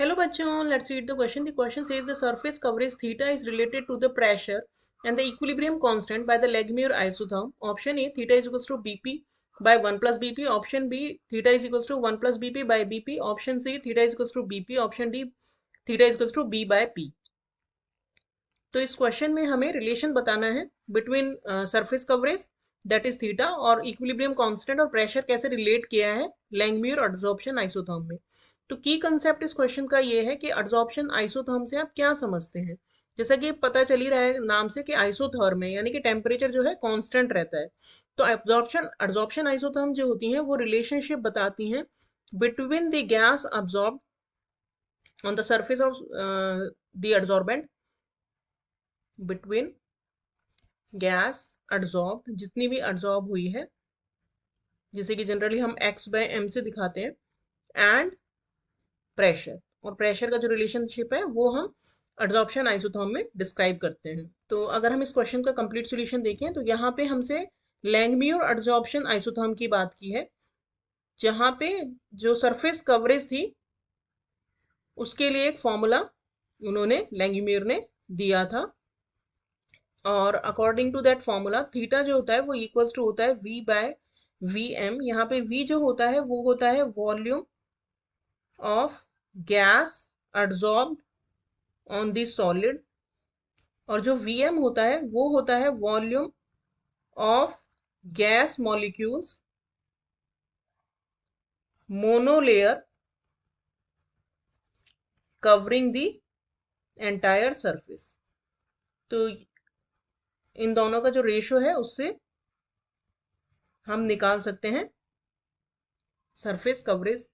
Hello bachon, let's read the question. The question says the surface coverage theta is related to the pressure and the equilibrium constant by the Langmuir isotherm. Option A, theta is equals to Bp by 1 plus Bp. Option B, theta is equals to 1 plus Bp by Bp. Option C, theta is equals to Bp. Option D, theta is equals to B by P. तो इस question में हमें relation बताना है between surface coverage that is theta और equilibrium constant और pressure कैसे relate किया है लैंगम्यूर एडसॉर्प्शन आइसोथर्म में। तो की कंसेप्ट इस क्वेश्चन का ये है कि एडसॉर्प्शन आइसोथर्म से आप क्या समझते हैं। जैसा कि पता चल ही रहा है नाम से कि आइसोथर्म है यानी कि टेम्परेचर जो है कांस्टेंट रहता है। तो एब्जॉर्प्शन आइसोथर्म जो होती हैं वो रिलेशनशिप बताती हैं between the gas absorb on the surface of the adsorbent, between gas adsorb जितनी भी एडजॉर्ब हुई है जिसे कि जनरली हम x बाय m से दिखाते हैं एंड प्रेशर, और प्रेशर का जो रिलेशनशिप है वो हम एडजॉर्प्शन आइसोथर्म में डिस्क्राइब करते हैं। तो अगर हम इस क्वेश्चन का कंप्लीट सॉल्यूशन देखें तो यहाँ पे हमसे लैंगम्यूर एडजॉर्प्शन आइसोथर्म की बात की है जहाँ पे जो सरफेस कवरेज थी उसके लिए एक फॉर्मूला उन्होंने लैंगम्यूर ने दिया था और according to that formula theta जो होता है वो इक्वल्स टू होता है v बाय वी एम। यहाँ पे v जो होता है वो होता है volume of gas adsorbed on the solid, और जो vm होता है वो होता है volume of gas molecules monolayer covering the entire surface. तो इन दोनों का जो रेशो है उससे हम निकाल सकते हैं सरफेस कवरेज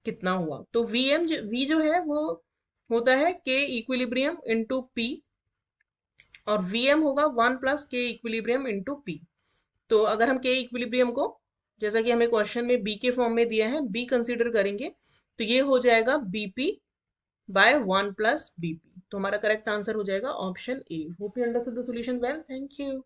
कितना हुआ। तो v जो है वो होता है k इक्विलिब्रियम इंटू पी, और vm होगा 1 plus k equilibrium into P. तो अगर हम k इक्विलिब्रियम को जैसा कि हमें क्वेश्चन में b के फॉर्म में दिया है b कंसीडर करेंगे तो ये हो जाएगा bp बाय 1 प्लस bp। तो हमारा करेक्ट आंसर हो जाएगा option A. Hope you understood the solution well, thank you.